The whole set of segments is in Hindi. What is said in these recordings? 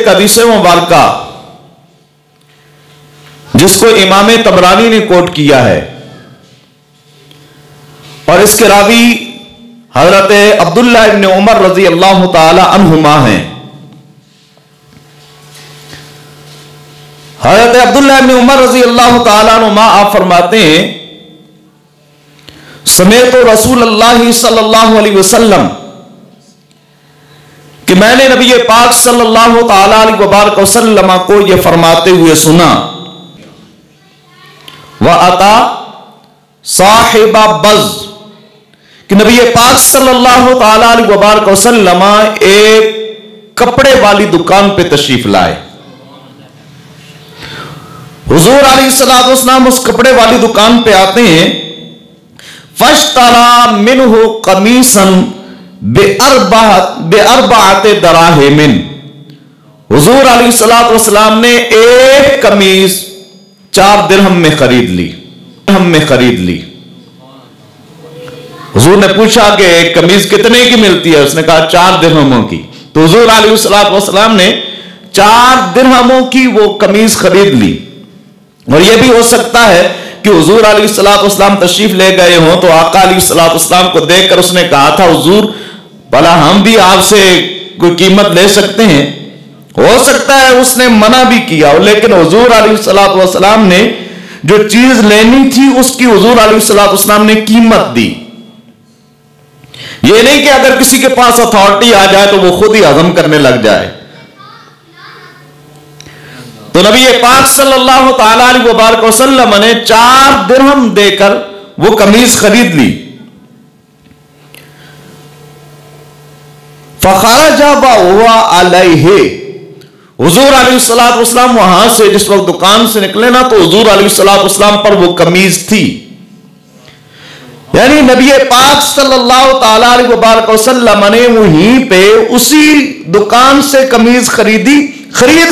एक हदीस मुबारका जिसको इमाम तबरानी ने कोट किया है और इसके रावी हजरत अब्दुल्लाह इब्न उमर रजी अल्लाह ताला अन्हुमा हैं। हजरत अब्दुल्लाह इब्न उमर रजी अल्लाह ताला अन्हुमा आप फरमाते हैं, समेत रसूलुल्लाह सल्लल्लाहु अलैहि वसल्लम कि मैंने नबी पाक सल्लल्लाहु ताला अलैहि वसल्लम को यह फरमाते हुए सुना, व अता साहिबा बज़ कि नबी पाक सल्लल्लाहु ताला अलैहि वसल्लम एक कपड़े वाली दुकान पे तशरीफ लाए। हुजूर अलैहिस्सलातु वस्सलाम उस कपड़े वाली दुकान पे आते हैं। फश्तरा मिनहु कमीसन बेअरबाअते दराहिमिन, हुजूर अलैहिस्सलातु वस्सलाम ने एक कमीज 4 दिरहम में खरीद ली। हुजूर ने पूछा कि एक कमीज कितने की मिलती है? उसने कहा 4 दिरहमों की। तो हुजूर अलैहिस्सलातु वस्सलाम ने 4 दिरहमों की वो कमीज खरीद ली। और यह भी हो सकता है कि हुजूर अलैहिस्सलातु वस्सलाम तशरीफ ले गए हों तो आका अलैहिस्सलातु वस्सलाम को देखकर उसने कहा था, हुजूर भला हम भी आपसे कोई कीमत ले सकते हैं? हो सकता है उसने मना भी किया हो, लेकिन हुजूर अलैहिस्सलातु वस्सलाम ने जो चीज लेनी थी उसकी हुजूर अलैहिस्सलातु वस्सलाम ने कीमत दी। यह नहीं कि अगर किसी के पास अथॉरिटी आ जाए तो वो खुद ही हजम करने लग जाए। तो नबी पाक सल्लल्लाहु ताला अलैहि वसल्लम ने 4 दिरहम देकर वो कमीज खरीद ली। फखरजा हुआ अलैहि, हुजूर अलैहिस्सलातु वस्सलाम वहां से जिस वक्त दुकान से निकले ना तो हुजूर अलैहिस्सलातु वस्सलाम पर वो कमीज थी। यानी नबी पाक सल्लल्लाहु ताला अलैहि वसल्लम ने वहीं पे उसी दुकान से कमीज खरीद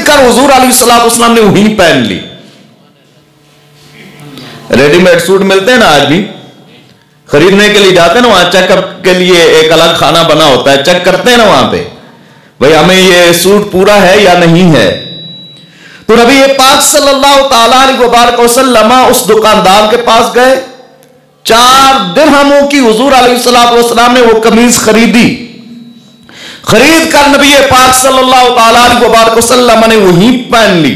कर हुजूर अलैहिस्सलातु वस्सलाम ने वहीं पहन ली। रेडीमेड सूट मिलते हैं ना, आज भी खरीदने के लिए जाते हैं ना, वहां चेकअप के लिए एक अलग खाना बना होता है, चेक करते हैं ना वहां पे भाई हमें ये सूट पूरा है या नहीं है। तो नबी पाक सल्लल्लाहु ताला अलैहि वसल्लम उस दुकानदार के पास गए, 4 दिरहमों की हुजूर अलैहिस्सलातु वस्सलाम ने वो कमीज खरीद कर नबी पाक सल्लल्लाहु ताला अलैहि वसल्लम ने वहीं पहन ली।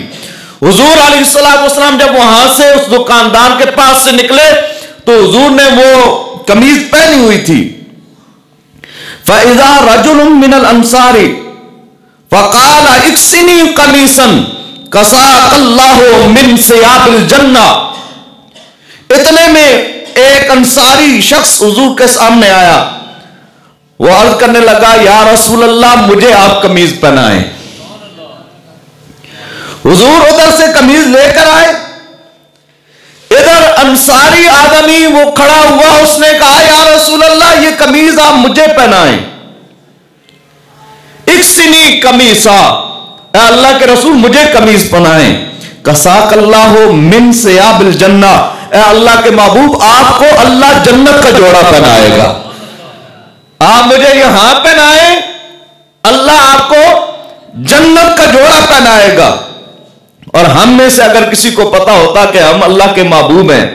हुजूर अलैहिस्सलातु वस्सलाम जब वहां से उस दुकानदार के पास से निकले तो हुजूर ने वो कमीज पहनी हुई थी। फइज़ा रजुलुम मिनल अंसारी फक़ाल इक्सिनी कमीसन कसाकल्लाहु मिन सियाबिल जन्ना, इतने में एक अंसारी शख्स हुजूर के सामने आया। वो अर्ज करने लगा, या रसूल अल्लाह मुझे आप कमीज पहनाएं। हुजूर उधर से कमीज लेकर आए, इधर अंसारी आदमी वो खड़ा हुआ, उसने कहा, या रसूल अल्लाह ये कमीज आप मुझे पहनाएं। इक्सिनी कमीसा, अल्लाह के रसूल मुझे कमीज पहनाएं। कसाकल्लाहु मिन सियाबिल जन्ना, अल्लाह के महबूब आपको अल्लाह जन्नत का जोड़ा पहनाएगा। आप मुझे यहां पहनाए, अल्लाह आपको जन्नत का जोड़ा पहनाएगा। और हम में से अगर किसी को पता होता कि हम अल्लाह के महबूब हैं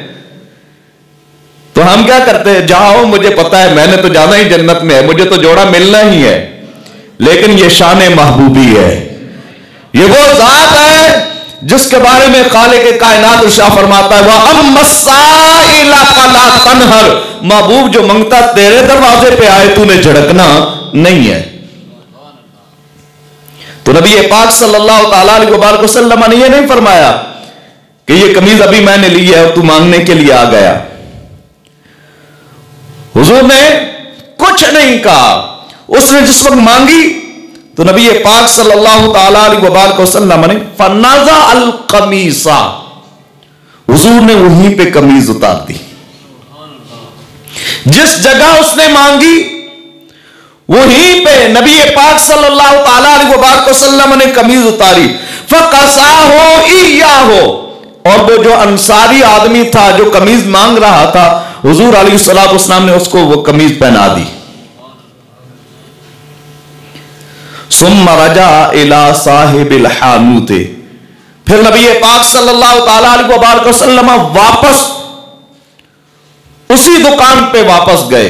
तो हम क्या करते हैं, जाओ मुझे पता है मैंने तो जाना ही जन्नत में है, मुझे तो जोड़ा मिलना ही है। लेकिन ये शान महबूबी है, ये वो जात है जिसके बारे में खालिक कायनात इरशाद फरमाता है, वह अम्मस्साइला फला तनहर, महबूब जो मांगता तेरे दरवाजे पे आए तूने झड़कना नहीं है। तो नबी पाक सल्लल्लाहु ताला अलैहि वसल्लम ने यह नहीं फरमाया कि ये कमीज अभी मैंने ली है और तू मांगने के लिए आ गया। हुजूर ने कुछ नहीं कहा, उसने जिस वक्त मांगी तो नबी पाक सल्लल्लाहु ताला अलैहि वसल्लम ने फनाज़ा अल कमीसा, हुजूर ने वहीं पे कमीज उतार दी। जिस जगह उसने मांगी वहीं पे नबी पाक सल्लल्लाहु ताला अलैहि वसल्लम ने कमीज उतारी। फकसाहो इयाहो, और वो जो अंसारी आदमी था जो कमीज मांग रहा था, हुजूर अलैहिस्सलातु वस्सलाम ने उसको वो कमीज पहना दी। सुम्मा रजा इला साहिबिल हानूते, फिर नबी पाक सल्लल्लाहु अलैहि वसल्लम वापस उसी दुकान पे वापस गए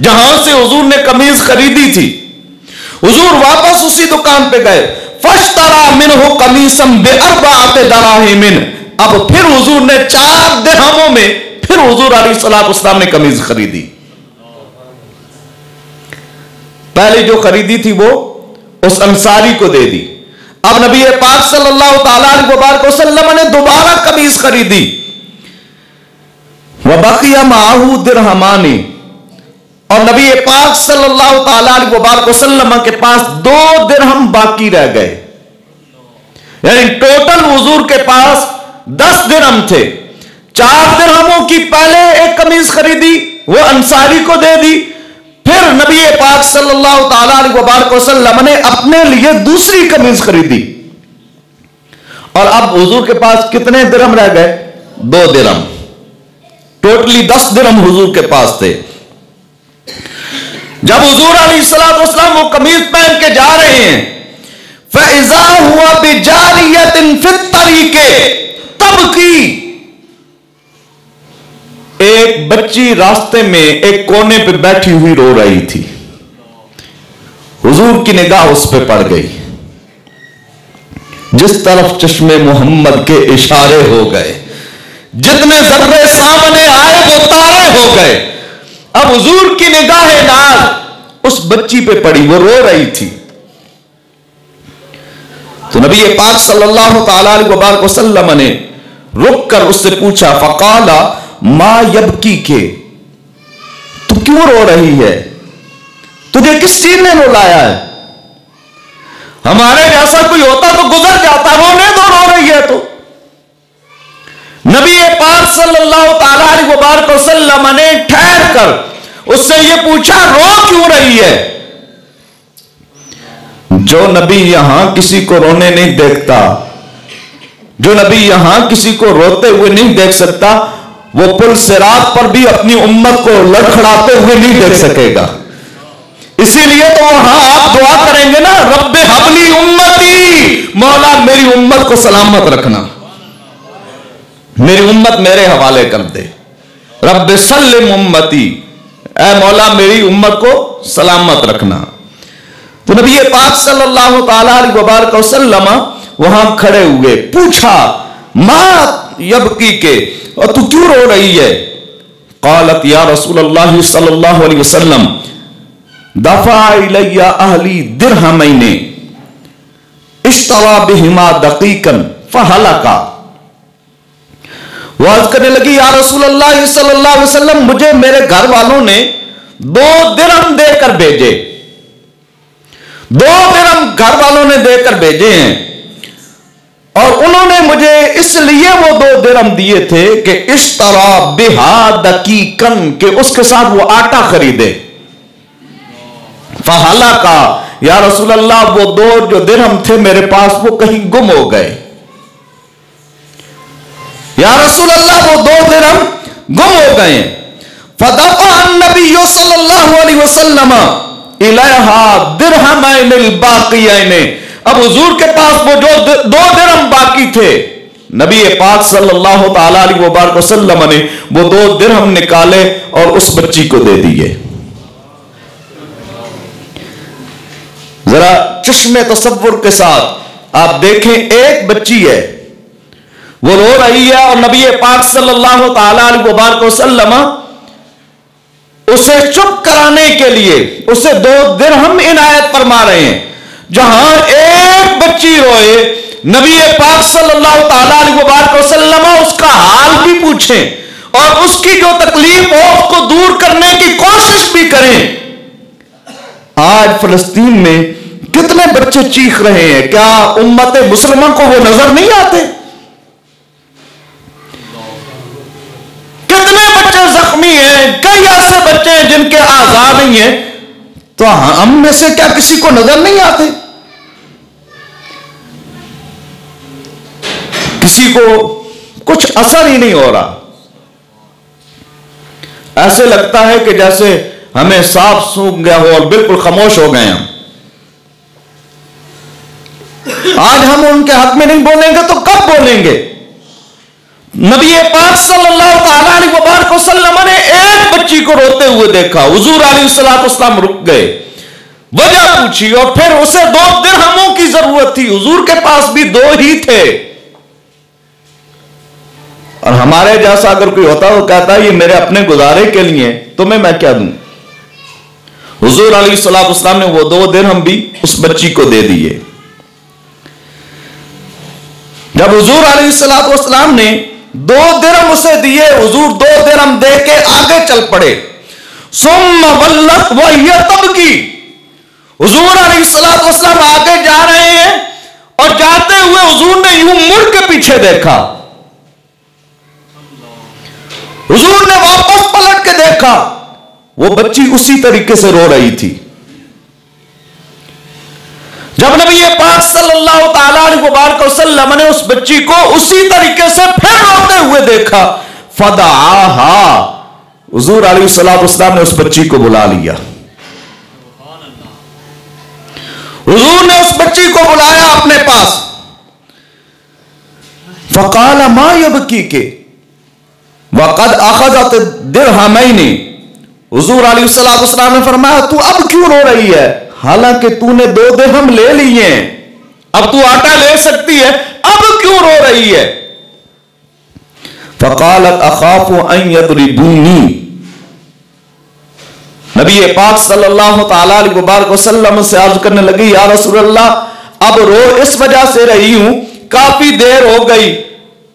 जहां से हुजूर ने कमीज खरीदी थी। हुजूर वापस उसी दुकान पे गए। फश्तरा मिनहु कमीसम बिअरबाअति दराहिमिन, अब फिर हुजूर ने 4 दिरहमों में फिर हुजूर अलैहिस्सलाम ने कमीज खरीदी। पहले जो खरीदी थी वो उस अंसारी को दे दी। अब नबी पाक सल्लल्लाहु अलैहि वसल्लम ने दोबारा कमीज खरीदी। वबकिया माहू दिरहमानी, और नबी पाक सल्लल्लाहु अलैहि वसल्लम के पास 2 दिरहम बाकी रह गए। यानी टोटल हुजूर के पास 10 दिरहम थे। 4 दिरहमों की पहले एक कमीज खरीदी, वो अंसारी को दे दी। फिर नबी पाक सल्लल्लाहु अलैहि वसल्लम ने अपने लिए दूसरी कमीज खरीदी। और अब हुजूर के पास कितने दिरहम रह गए? 2 दिरहम। टोटली 10 दिरहम हुजूर के पास थे। जब हुजूर अलैहिस्सलाम वो कमीज पहन के जा रहे हैं, फइज़ा हुआ बिजारियतिन फित तरीके, तब की एक बच्ची रास्ते में एक कोने पे बैठी हुई रो रही थी। हुजूर की निगाह उस पे पड़ गई। जिस तरफ चश्मे मोहम्मद के इशारे हो गए, जितने जर्रे सामने आए वो तारे हो गए। अब हुजूर की निगाह नाज उस बच्ची पे पड़ी, वो रो रही थी। तो नबी पाक सल्लल्लाहु अलैहि वसल्लम ने रुक कर उससे पूछा, फकाला मा यबकी के, तू क्यों रो रही है? तुझे किस चीज ने रुलाया है? हमारे जैसा कोई होता तो गुजर जाता, रोने दो, रो रही है तो। नबी पाक सल्लल्लाहु अलैहि वसल्लम ने ठहर कर उससे यह पूछा, रो क्यों रही है? जो नबी यहां किसी को रोने नहीं देखता, जो नबी यहां किसी को रोते हुए नहीं देख सकता, वो पुल सिरात पर भी अपनी उम्मत को लड़खड़ाते हुए नहीं देख सकेगा। इसीलिए तो वहां आप दुआ करेंगे ना, रब्बे हबली उम्मती, मौला मेरी उम्मत को सलामत रखना, मेरी उम्मत मेरे हवाले कर दे। रब्बे सल्लिम उम्मती, ऐ मौला मेरी उम्मत को सलामत रखना। तो नबी पाक सल्लल्लाहु अलैहि वसल्लम वहां खड़े हुए, पूछा मा यबकी के, और तू क्यों रो रही है? क़ालत या रसूलल्लाह सल्लल्लाहु अलैहि वसल्लम दफा इलैया अहली दिरहमैने इश्तरा बिहिमा दकीकन फहलका। वो अर्ज करने लगी, या रसूलल्लाह सल्लल्लाहु अलैहि वसल्लम, मुझे मेरे घर वालों ने 2 दिरहम देकर भेजे, 2 दिरहम घर वालों ने देकर भेजे हैं, और उन्होंने मुझे इसलिए वो 2 दिरहम दिए थे कि इश्तरा बिहा दकीकन, के उसके साथ वो आटा खरीदे। फहला का, या रसूल अल्लाह वो 2 जो दिरहम थे मेरे पास वो कहीं गुम हो गए। या रसूल अल्लाह वो 2 दिरहम गुम हो गए। फदफा नबी सल्लल्लाहु अलैहि वसल्लम इलैहा दिरहमैनिल बाक़ियैन, अब हुजूर के पास वो जो 2 दिरहम बाकी थे, नबी पाक सल्लल्लाहु अलैहि वसल्लम ने वो 2 दिरहम निकाले और उस बच्ची को दे दिए। जरा चश्मे तसव्वुर के साथ आप देखें, एक बच्ची है, वो रो रही है और नबी पाक सल्लल्लाहु अलैहि वसल्लम उसे चुप कराने के लिए उसे 2 दिरहम इनायत फरमा रहे हैं। जहां एक बच्ची रोए, नबी पाक सल्लल्लाहु अलैहि वसल्लम उसका हाल भी पूछें और उसकी जो तकलीफ हो उसको दूर करने की कोशिश भी करें। आज फिलिस्तीन में कितने बच्चे चीख रहे हैं, क्या उम्मत मुसलमान को वो नजर नहीं आते? कितने बच्चे जख्मी हैं, कई ऐसे बच्चे हैं जिनके आज़ाद नहीं है, तो हम में से क्या किसी को नजर नहीं आते? किसी को कुछ असर ही नहीं हो रहा। ऐसे लगता है कि जैसे हमें सांप सूंघ गया हो और बिल्कुल खामोश हो गए हम। आज हम उनके हक में नहीं बोलेंगे तो कब बोलेंगे? नबी पाक सल्लल्लाहु अलैहि वसल्लम ने एक बच्ची को रोते हुए देखा। हुजूर अलैहिस्सलाम रुक गए, वजह पूछी और फिर उसे 2 दिरहमों की जरूरत थी। हुजूर के पास भी 2 ही थे। और हमारे जैसा अगर कोई होता वो कहता है ये मेरे अपने गुजारे के लिए, तुम्हें मैं क्या दूं? हुजूर अलैहिस्सलाम ने वो 2 दिरहम भी उस बच्ची को दे दिए। जब हुजूर अलैहिस्सलाम ने 2 दिरहम उसे दिए, हुजूर 2 दिरहम दे के आगे चल पड़े। सुम्मा वल्लत वहिय तबकी, हुजूर अलैहिस्सलाम आगे जा रहे हैं और जाते हुए हुजूर ने यूं मुड़ के पीछे देखा। हुजूर ने वापस पलट के देखा, वो बच्ची उसी तरीके से रो रही थी। जब नबी पाक सल्लल्लाहु अलैहि वसल्लम ने उस बच्ची को उसी तरीके से फिर रोते हुए देखा, फदआहा, हुजूर अलैहिस्सलाम ने उस बच्ची को बुला लिया। हुजूर ने उस बच्ची को बुलाया अपने पास। फकाल मा यबकी के वक़द अखज़त दिरहमैनी, हुजूर अलैहिस्सलाम ने फरमाया तू अब क्यों रो रही है, हालांकि तूने 2 दिरहम ले लिए, अब तू आटा ले सकती है, अब क्यों रो रही है? फक़ालत अख़ाफ़ु अन यदरिबूनी, नबी पाक सल्लल्लाहु अलैहि वसल्लम से अर्ज करने लगी, या रसूलल्लाह, अब रो इस वजह से रही हूं, काफी देर हो गई,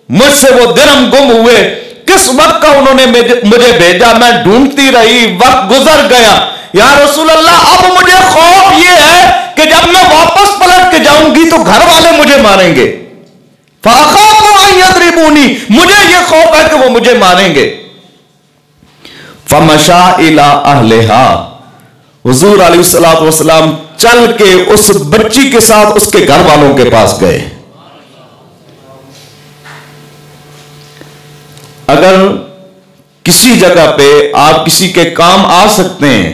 मुझसे वो दिरहम गुम हुए, किस वक्त का उन्होंने मुझे भेजा, मैं ढूंढती रही, वक्त गुजर गया। या रसूल अल्लाह, अब मुझे खौफ ये है कि जब मैं वापस पलट के जाऊंगी तो घर वाले मुझे मारेंगे। फ़अख़ाफ़ु अन यदरिबूनी, मुझे ये खौफ है कि वो मुझे मारेंगे। फ़मशा इला अहलिहा, हुजूर अलैहिस्सलाम चल के उस बच्ची के साथ उसके घर वालों के पास गए। अगर किसी जगह पे आप किसी के काम आ सकते हैं,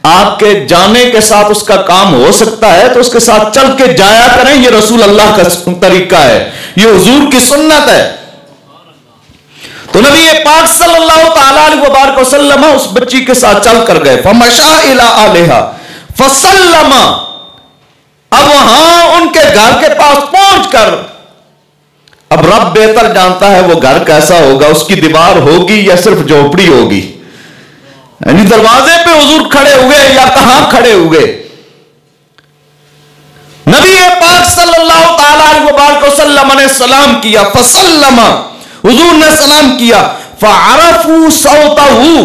आपके जाने के साथ उसका काम हो सकता है, तो उसके साथ चल के जाया करें। यह रसूल अल्लाह का तरीका है, यह हुजूर की सुन्नत है। तो नबी पाक सल्लल्लाहु अलैहि वसल्लम उस बच्ची के साथ चल कर गए। फमशा इला अहलिहा फसल्लमा, अब वहां उनके घर के पास पहुंचकर, अब रब बेहतर जानता है वो घर कैसा होगा, उसकी दीवार होगी या सिर्फ झोपड़ी होगी। यानी दरवाजे पे हुजूर खड़े हुए या कहां खड़े हुए। नबी पाक सल्लल्लाहु अलैहि वसल्लम ने सलाम किया, फसल्लमा, हुजूर ने सलाम किया, फ़अरफ़ू सौतहू,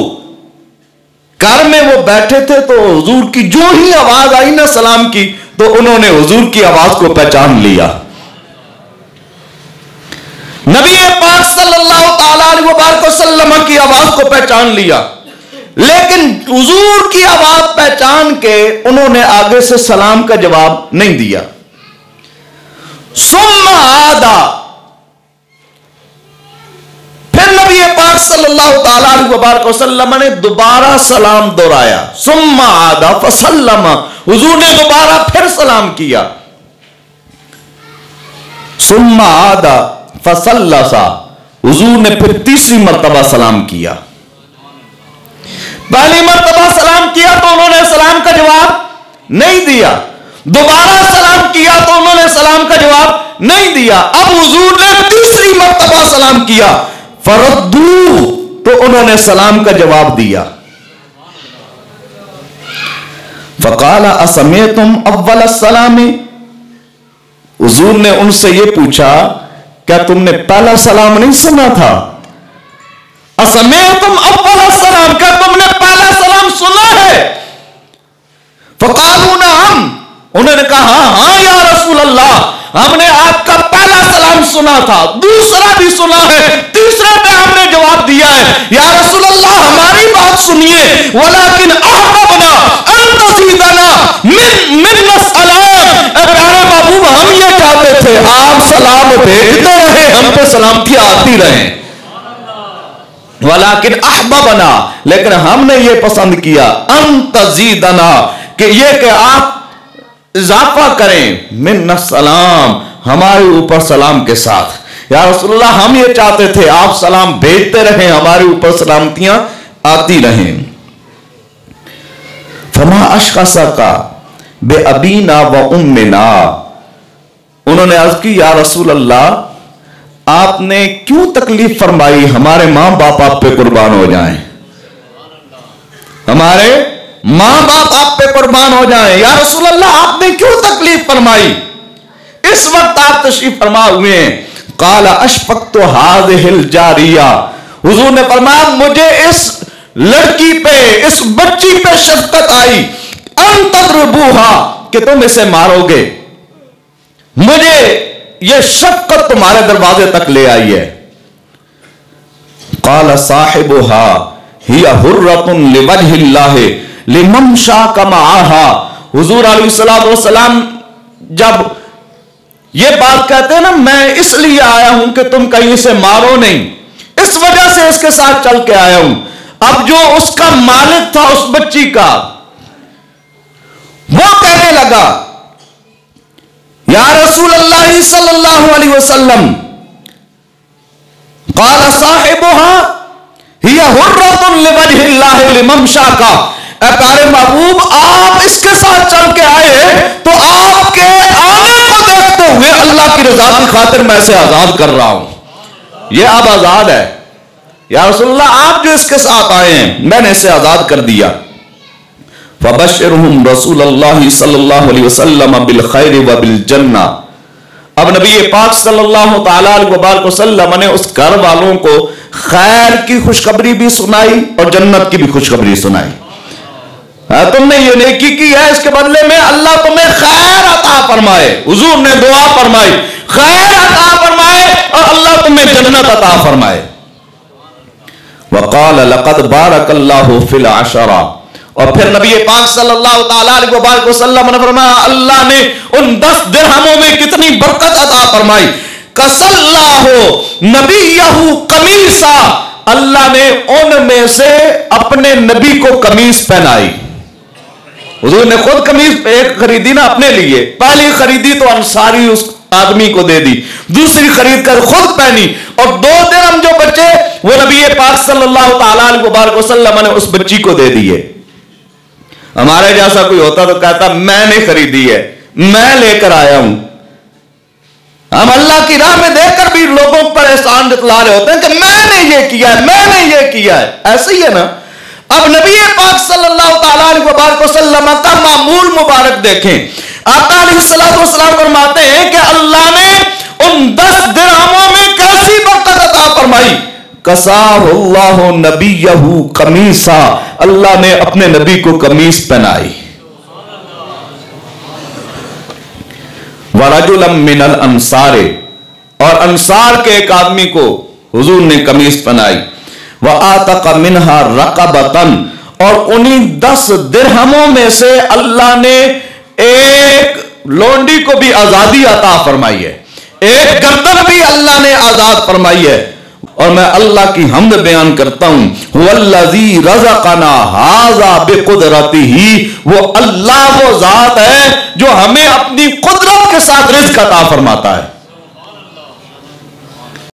घर में वो बैठे थे तो हुजूर की जो ही आवाज आई ना सलाम की, तो उन्होंने हुजूर की आवाज को पहचान लिया। नबी पाक सल्लल्लाहु अलैहि वसल्लम की आवाज को पहचान लिया, लेकिन हुजूर की आवाज पहचान के उन्होंने आगे से सलाम का जवाब नहीं दिया। सुम्मा आदा, फिर नबी पाक सल्लल्लाहु अलैहि वसल्लम ने दोबारा सलाम दोहराया। सुम्मा आदा फसल्लमा, हुजूर ने दोबारा फिर सलाम किया। सुम्मा आदा फसल्लसा, हुजूर ने फिर तीसरी मर्तबा सलाम किया। पहली मर्तबा सलाम किया तो उन्होंने सलाम का जवाब नहीं दिया, दोबारा सलाम किया तो उन्होंने सलाम का जवाब नहीं दिया। अब हुजूर ने तीसरी मर्तबा सलाम किया, फरद्दू, तो उन्होंने सलाम का जवाब दिया। फ़क़ाला असमिअतुम अव्वल सलामी, हुजूर ने उनसे यह पूछा, क्या तुमने पहला सलाम नहीं सुना था? असमिअतुम अव्वल सलाम, क्या तुमने पहला सलाम सुना है? फ़क़ालू नअम, उन्होंने कहा हां या रसूल अल्लाह, हमने आपका पहला सलाम सुना था, दूसरा भी सुना है, तीसरा पे हमने जवाब दिया है। या रसूल अल्लाह, हमारी बात सुनिए, वलाकिन अहबबना अन तज़ीदना मिन सलाम, प्यारे महबूब, हम ये चाहते थे आप सलाम भेजते रहे, हम पे सलामतियां आती रहे। वलाकिन अहबबना, लेकिन हमने ये पसंद किया, अन तज़ीदना, कि ये कि आप इजाफा करें, मिन्ना सलाम, हमारे ऊपर सलाम के साथ। या रसूलुल्लाह हम ये चाहते थे आप सलाम भेजते रहें, हमारे ऊपर सलामतियां आती रहें। फमा अशखसा का बे अबीना व उम्मिना, उन्होंने अर्ज की या रसूल अल्लाह आपने क्यों तकलीफ फरमाई, हमारे मां बाप आप पे कुर्बान हो जाएं, हमारे मां बाप आप पे कुर्बान हो जाएं। या रसूल अल्लाह आपने क्यों तकलीफ फरमाई, इस वक्त आप तशरीफ फरमा हुए हैं। काला अशफक्तु हाज़िहिल जारिया, हुजूर ने फरमाया मुझे इस लड़की पे, इस बच्ची पे शफकत आई, अन तदरबूहा, कि तुम इसे मारोगे, मुझे यह शफकत तुम्हारे दरवाजे तक ले आई है। काला साहिबुहा हिया हुर्रतुन लिवजहिल्लाह लिमन शाअ मआहा, हुजूर अलैहिस्सलातु वस्सलाम जब ये बात कहते हैं ना, मैं इसलिए आया हूं कि तुम कहीं से मारो नहीं, इस वजह से इसके साथ चल के आया हूं। अब जो उसका मालिक था उस बच्ची का, वो कहने लगा या रसूल अल्लाह सल्लल्लाहु अलैहि वसल्लम, क़ाला साहिबुहा हिया हुर्रतुन लिवजहिल्लाह लिमन शाअ, ऐ प्यारे महबूब आप इसके साथ चल के आए तो आपके आने को देखते हुए अल्लाह की रजा की खातिर मैं इसे आजाद कर रहा हूं, यह अब आजाद है। या रसूलुल्लाह आप जो इसके साथ आए हैं मैंने इसे आजाद कर दिया। फबश्शिरहुम रसूलुल्लाह सल्लल्लाहु अलैहि वसल्लम बिल खैर व बिल जन्ना, अब नबी पाक सल्लल्लाहु तआला अलैहि वसल्लम ने उस घर वालों को खैर की खुशखबरी भी सुनाई और जन्नत की भी खुशखबरी सुनाई। तुमने ये नेकी की है, इसके बदले में अल्लाह तुम्हें खैर अता फरमाए। हुजूर ने दुआ फरमाई खैर अता फरमाए और अल्लाह तुम्हें जन्नत अता फरमाए। वक़ाल लक़द बारकल्लाहु फिल अशरा, और फिर नबी पाक सल्लल्लाहु तआला अलैहि वसल्लम ने फरमाया अल्लाह ने उन 10 दिरहमों में कितनी बरकत अता फरमाई। कसल्लाहु नबियहु कमीसा, अल्लाह ने उनमें से अपने नबी को कमीज पहनाई। हुजूर ने खुद कमीज एक खरीदी ना अपने लिए, पहली खरीदी तो अंसारी उस आदमी को दे दी, दूसरी खरीद कर खुद पहनी, और 2 दिरहम जो बचे वो नबी पाक सल्लल्लाहु तआला अलैहि वसल्लम ने उस बच्ची को दे दिए। हमारे जैसा कोई होता तो कहता मैंने खरीदी है, मैं लेकर आया हूं। हम अल्लाह की राह में देखकर भी लोगों पर एहसान जतला रहे होते हैं कि मैंने ये किया है, मैंने ये किया है, ऐसे ही है ना। अब नबी पाक सल्लल्लाहु तआला अलैहि वसल्लम का मामूल मुबारक देखें। आका अलैहिस्सलातु वस्सलाम फरमाते हैं कि अल्लाह ने उन 10 दिरहमों में कैसी बरकत अता फरमाई। कसाहुल्लाहु नबियहु कमीसा, अल्लाह ने अपने नबी को कमीज पहनाई। वरजुलम मिनल अंसारे, और अंसार के एक आदमी को हुजूर ने कमीज पहनाई। व आतक मिनहा रकबतन, और उन्हीं 10 दिरहमों में से अल्लाह ने एक लोंडी को भी आजादी अता फरमाई है, एक गर्दन भी अल्लाह ने आजाद फरमाई है। और मैं अल्लाह की हम्द बयान करता हूं, हुवल्लज़ी रज़क़ना हाज़ा बिक़ुदरतिही, वो अल्लाह वो जात है जो हमें अपनी कुदरत के साथ रिज़्क़ अता फरमाता है।